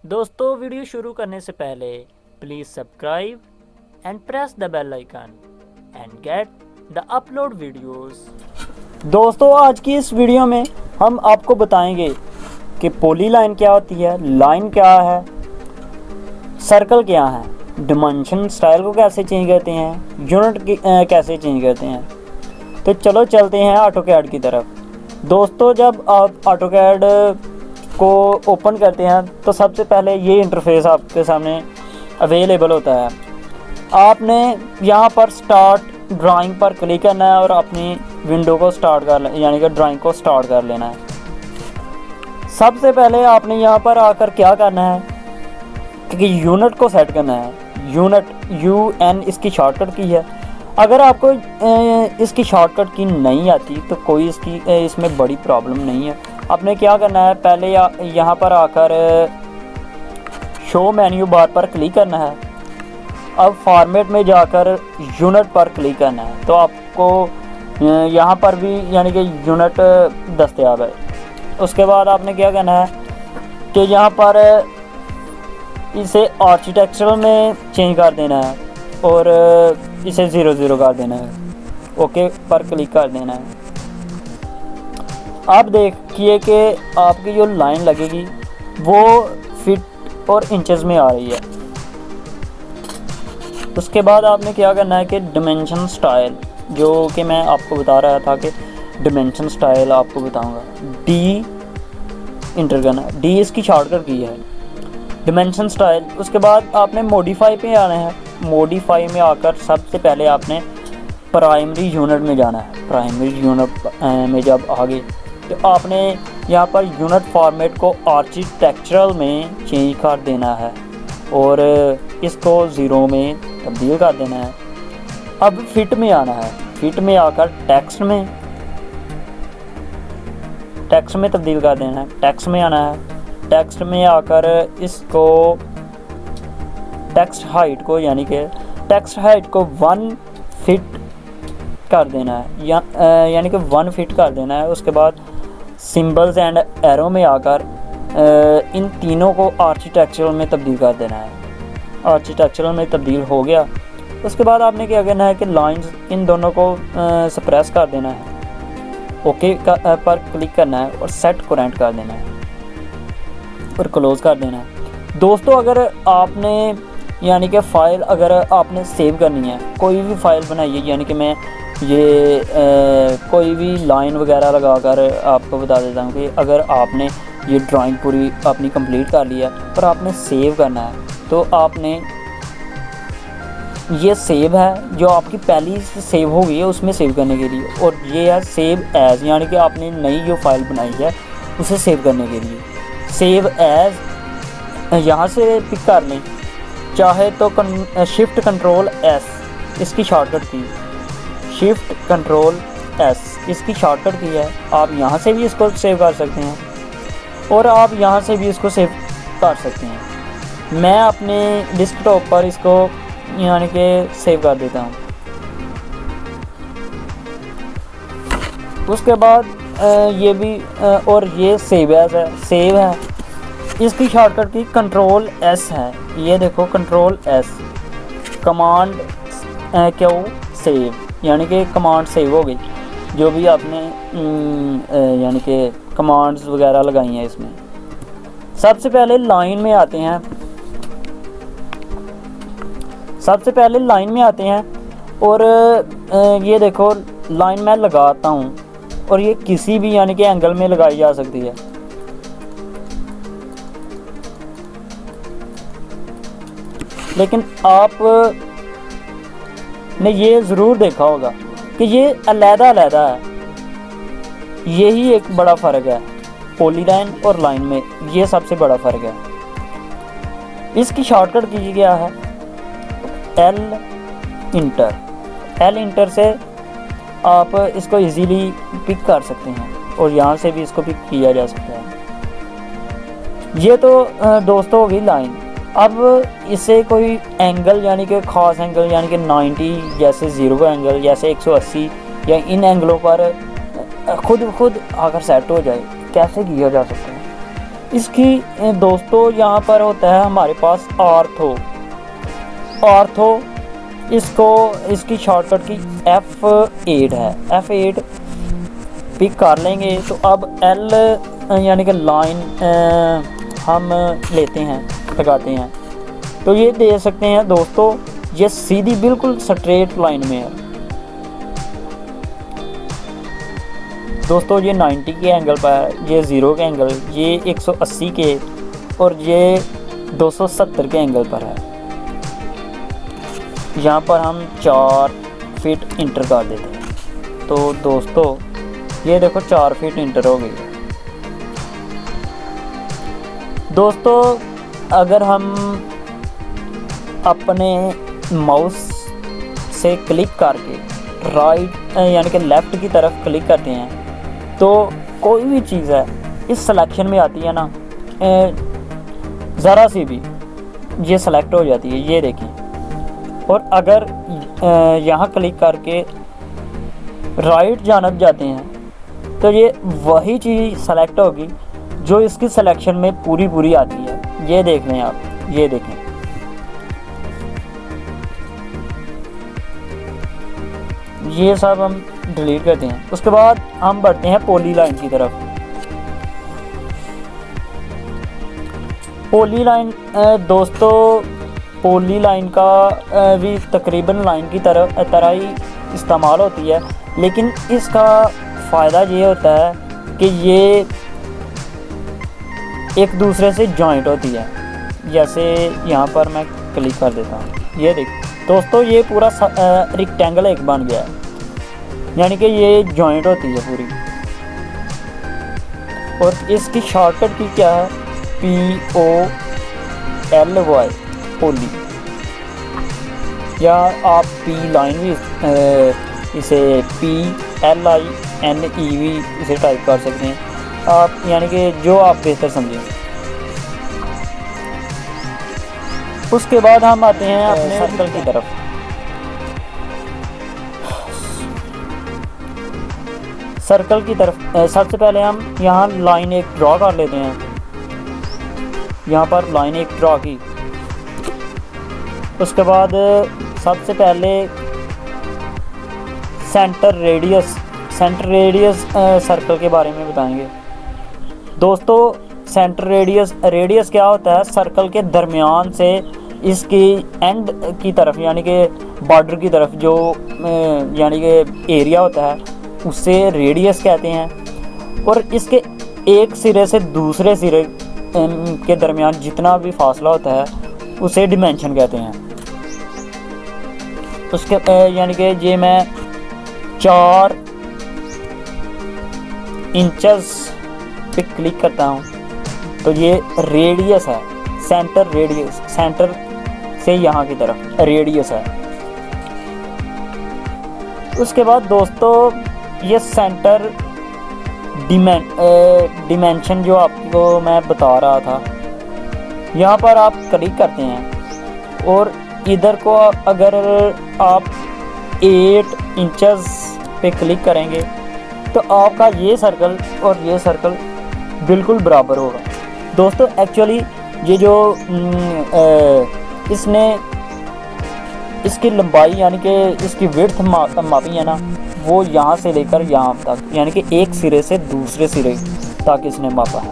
दोस्तों वीडियो शुरू करने से पहले please subscribe and press the bell icon and get the upload videos. दोस्तों आज की इस वीडियो में हम आपको बताएंगे कि पॉली लाइन क्या होती है, लाइन क्या है, सर्कल क्या है, डिमेंशन स्टाइल को कैसे चेंज करते हैं, यूनिट कैसे चेंज करते हैं। तो चलो चलते हैं ऑटोकैड की तरफ। दोस्तों जब आप ऑटोकैड को ओपन करते हैं तो सबसे पहले ये इंटरफेस आपके सामने अवेलेबल होता है। आपने यहाँ पर स्टार्ट ड्राइंग पर क्लिक करना है और अपनी विंडो को स्टार्ट कर यानी कि ड्राइंग को स्टार्ट कर लेना है। सबसे पहले आपने यहाँ पर आकर क्या करना है कि यूनिट को सेट करना है। यूनिट UN इसकी शॉर्टकट की है। अगर आपको इसकी शॉर्टकट की नहीं आती तो कोई इसमें बड़ी प्रॉब्लम नहीं है। आपने क्या करना है, पहले यहाँ पर आकर शो मेन्यू बार पर क्लिक करना है। अब फॉर्मेट में जाकर यूनिट पर क्लिक करना है तो आपको यहाँ पर भी यानी कि यूनिट दस्तयाब है। उसके बाद आपने क्या करना है कि यहाँ पर इसे आर्किटेक्चरल में चेंज कर देना है और इसे 0 कर देना है। ओके पर क्लिक कर देना है। आप देखिए कि आपकी जो लाइन लगेगी वो फीट और इंचेस में आ रही है। उसके बाद आपने क्या करना है कि डिमेंशन स्टाइल, जो कि मैं आपको बता रहा था कि डिमेंशन स्टाइल आपको बताऊंगा, D इंटर करना है। D इसकी शॉर्टकट की है डिमेंशन स्टाइल। उसके बाद आपने मॉडिफाई पे आना है। मॉडिफाई में आकर सबसे पहले आपने प्राइमरी यूनिट में जाना है। प्राइमरी यूनिट में जब आगे तो आपने यहाँ पर यूनिट फॉर्मेट को आर्किटेक्चरल में चेंज कर देना है और इसको 0 में तब्दील कर देना है। अब फिट में आना है। फिट में आकर टेक्स्ट में तब्दील कर देना है। टेक्स्ट में आना है। टेक्स्ट में आकर इसको टेक्स्ट हाइट को यानी कि टेक्स्ट हाइट को 1 फीट कर देना है यानी कि 1 फीट कर देना है। उसके बाद सिंबल्स एंड एरो में आकर इन तीनों को आर्किटेक्चरल में तब्दील कर देना है। आर्किटेक्चरल में तब्दील हो गया। उसके बाद आपने क्या करना है कि लाइंस इन दोनों को सप्रेस कर देना है। ओके पर क्लिक करना है और सेट करेंट कर देना है और क्लोज कर देना है। दोस्तों अगर आपने यानी कि फ़ाइल अगर आपने सेव करनी है, कोई भी फ़ाइल बनाइए, यानी कि मैं ये कोई भी लाइन वगैरह लगाकर आपको बता देता हूँ कि अगर आपने ये ड्राइंग पूरी अपनी कंप्लीट कर लिया पर आपने सेव करना है तो आपने ये सेव है जो आपकी पहली सेव हो गई है उसमें सेव करने के लिए, और ये है सेव एज़ यानी कि आपने नई जो फाइल बनाई है उसे सेव करने के लिए। सेव एज़ यहाँ से पिक कर लें, चाहे तो शिफ्ट कंट्रोल S इसकी शॉर्टकट की, शिफ्ट कंट्रोल S इसकी शॉर्टकट की है। आप यहाँ से भी इसको सेव कर सकते हैं और आप यहाँ से भी इसको सेव कर सकते हैं। मैं अपने डेस्कटॉप पर इसको यानी कि सेव कर देता हूँ। उसके बाद ये भी और ये सेव एज है, सेव है, इसकी शॉर्टकट की कंट्रोल S है। ये देखो कंट्रोल S, कमांड क्यों सेव यानी कि कमांड सेव हो गई जो भी आपने यानी कि कमांड्स वगैरह लगाई हैं इसमें। सबसे पहले लाइन में आते हैं। और ये देखो लाइन मैं लगाता हूँ और ये किसी भी यानी कि एंगल में लगाई जा सकती है। लेकिन आप ने ये ज़रूर देखा होगा कि ये अलग-अलग है। यही एक बड़ा फ़र्क है पॉली लाइन और लाइन में, ये सबसे बड़ा फ़र्क है। इसकी शॉर्टकट की क्या है, L इंटर से आप इसको इजीली पिक कर सकते हैं और यहाँ से भी इसको पिक किया जा सकता है। ये तो दोस्तों होगी लाइन। अब इसे कोई एंगल यानी कि ख़ास एंगल यानी कि 90 जैसे 0 का एंगल, जैसे 180 या इन एंगलों पर खुद अगर सेट हो जाए कैसे किया जा सकता है। इसकी दोस्तों यहाँ पर होता है हमारे पास आर्थो। इसकी शॉर्टकट की F8 है, F8 पिक कर लेंगे। तो अब L यानी कि लाइन हम लेते हैं, लगाते हैं, तो ये दे सकते हैं दोस्तों, ये सीधी बिल्कुल स्ट्रेट लाइन में है दोस्तों। ये 90 के एंगल पर है, ये 0 के एंगल, ये 180 के और ये 270 के एंगल पर है। यहाँ पर हम 4 फीट इंटर कर देते हैं। तो दोस्तों ये देखो 4 फीट इंटर हो गई है। दोस्तों अगर हम अपने माउस से क्लिक करके राइट यानी कि लेफ़्ट की तरफ क्लिक करते हैं तो कोई भी चीज़ है इस सिलेक्शन में आती है ना, ज़रा सी भी ये सेलेक्ट हो जाती है, ये देखें। और अगर यहाँ क्लिक करके राइट जानब जाते हैं तो ये वही चीज़ सेलेक्ट होगी जो इसकी सिलेक्शन में पूरी आती है। ये देख लें आप, ये देखें, ये सब हम डिलीट करते हैं। उसके बाद हम बढ़ते हैं पॉलीलाइन की तरफ। पॉलीलाइन दोस्तों पॉलीलाइन का भी तकरीबन लाइन की तरह ही इस्तेमाल होती है, लेकिन इसका फ़ायदा ये होता है कि ये एक दूसरे से जॉइंट होती है। जैसे यहाँ पर मैं क्लिक कर देता हूँ, ये देख दोस्तों, ये पूरा रेक्टेंगल एक बन गया है, यानी कि ये जॉइंट होती है पूरी। और इसकी शॉर्टकट की क्या है, POLY, पोली, या आप P लाइन भी इसे PLINE इसे टाइप कर सकते हैं आप, यानी कि जो आप बेहतर समझें। उसके बाद हम आते हैं अपने सर्कल की तरफ। सर्कल की तरफ सबसे पहले हम यहाँ लाइन एक ड्रॉ कर लेते हैं। यहाँ पर लाइन एक ड्रॉ की, उसके बाद सबसे पहले सेंटर रेडियस सर्कल के बारे में बताएंगे दोस्तों। सेंटर रेडियस क्या होता है, सर्कल के दरमियान से इसकी एंड की तरफ यानी कि बॉर्डर की तरफ जो यानी कि एरिया होता है उससे रेडियस कहते हैं। और इसके एक सिरे से दूसरे सिरे के दरमियान जितना भी फासला होता है उसे डिमेंशन कहते हैं। उसके यानी कि ये मैं 4 इंचेस पे क्लिक करता हूँ तो ये रेडियस है, सेंटर से यहाँ की तरफ रेडियस है। उसके बाद दोस्तों ये सेंटर डिमेंशन जो आपको मैं बता रहा था, यहाँ पर आप क्लिक करते हैं और इधर को अगर आप 8 इंचेस पे क्लिक करेंगे तो आपका ये सर्कल और ये सर्कल बिल्कुल बराबर होगा दोस्तों। एक्चुअली ये जो इसने इसकी लंबाई यानी कि इसकी विड्थ मापी है ना, वो यहाँ से लेकर यहाँ तक यानी कि एक सिरे से दूसरे सिरे तक इसने मापा है।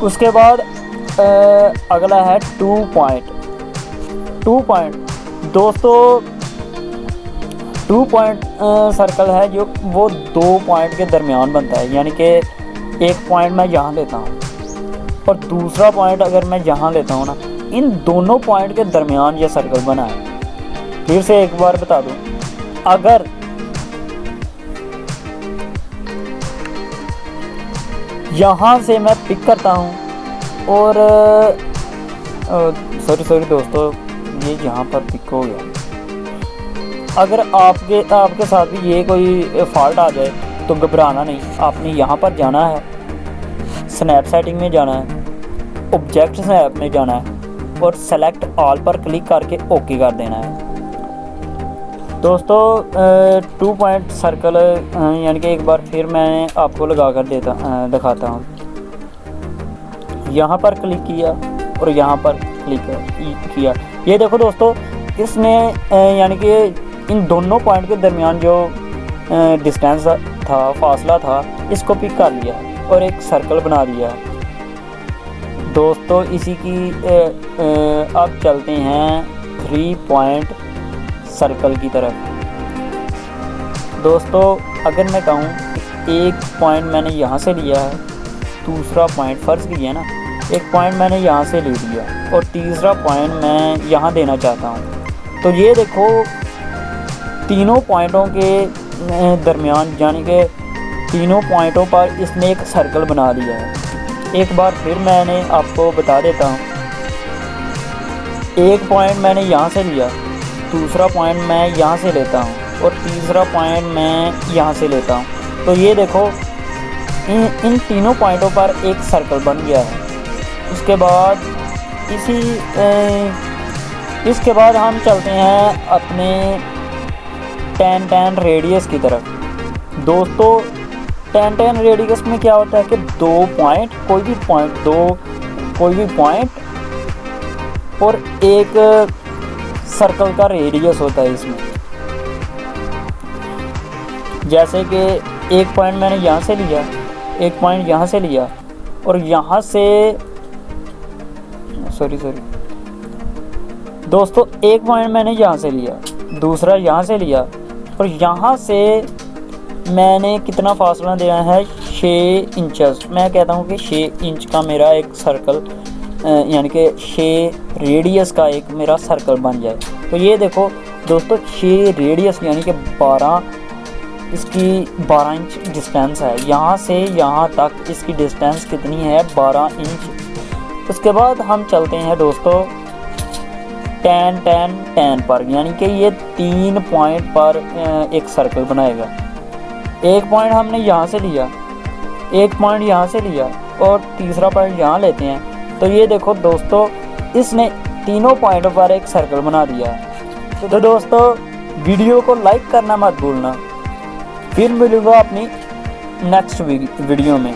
उसके बाद अगला है 2 पॉइंट दोस्तों। 2 पॉइंट सर्कल है जो वो 2 पॉइंट के दरमियान बनता है, यानी कि एक पॉइंट मैं यहाँ लेता हूँ और दूसरा पॉइंट अगर मैं यहाँ लेता हूँ ना, इन दोनों पॉइंट के दरमियान ये सर्कल बना है। फिर से एक बार बता दूँ, अगर यहाँ से मैं पिक करता हूँ और सॉरी दोस्तों, ये यहाँ पर पिक हो गया। अगर आपके साथ भी ये कोई फॉल्ट आ जाए तो घबराना नहीं, आपने यहाँ पर जाना है, स्नैप सेटिंग में जाना है, ऑब्जेक्ट स्नैप में जाना है और सेलेक्ट ऑल पर क्लिक करके ओके कर देना है दोस्तों। 2 पॉइंट सर्कल यानी कि एक बार फिर मैं आपको लगा कर दिखाता हूँ। यहाँ पर क्लिक किया और यहाँ पर क्लिक किया। ये देखो दोस्तों, इसने यानी कि इन दोनों पॉइंट के दरमियान जो डिस्टेंस था, फासला था, इसको पिक कर लिया और एक सर्कल बना दिया। दोस्तों इसी की अब चलते हैं 3 पॉइंट सर्कल की तरफ। दोस्तों अगर मैं कहूँ एक पॉइंट मैंने यहाँ से लिया है, दूसरा पॉइंट फ़र्ज़ किया ना, एक पॉइंट मैंने यहाँ से ले लिया और तीसरा पॉइंट मैं यहाँ देना चाहता हूँ, तो ये देखो तीनों पॉइंटों के दरमियान यानी कि तीनों पॉइंटों पर इसने एक सर्कल बना दिया है। एक बार फिर मैंने आपको बता देता हूँ, एक पॉइंट मैंने यहाँ से लिया, दूसरा पॉइंट मैं यहाँ से लेता हूँ और तीसरा पॉइंट मैं यहाँ से लेता हूँ। तो ये देखो इन तीनों पॉइंटों पर एक सर्कल बन गया है। उसके बाद इसके बाद हम चलते हैं अपने 10-10 रेडियस की तरफ। दोस्तों 10-10 रेडियस में क्या होता है कि कोई भी पॉइंट और एक सर्कल का रेडियस होता है इसमें। जैसे कि एक पॉइंट मैंने यहाँ से लिया, एक पॉइंट यहाँ से लिया और यहाँ से दोस्तों एक पॉइंट मैंने यहाँ से लिया, दूसरा यहाँ से लिया और यहाँ से मैंने कितना फासला दिया है 6 इंचेस। मैं कहता हूँ कि 6 इंच का मेरा एक सर्कल यानी कि 6 रेडियस का एक मेरा सर्कल बन जाए। तो ये देखो दोस्तों 6 रेडियस यानी कि 12 इंच डिस्टेंस है। यहाँ से यहाँ तक इसकी डिस्टेंस कितनी है, 12 इंच। उसके बाद हम चलते हैं दोस्तों 10-10-10 पर, यानी कि ये 3 पॉइंट पर एक सर्कल बनाएगा। एक पॉइंट हमने यहाँ से लिया, एक पॉइंट यहाँ से लिया और तीसरा पॉइंट यहाँ लेते हैं। तो ये देखो दोस्तों इसने तीनों पॉइंटों पर एक सर्कल बना दिया है। तो दोस्तों वीडियो को लाइक करना मत भूलना। फिर मिलूँगा अपनी नेक्स्ट वीडियो में।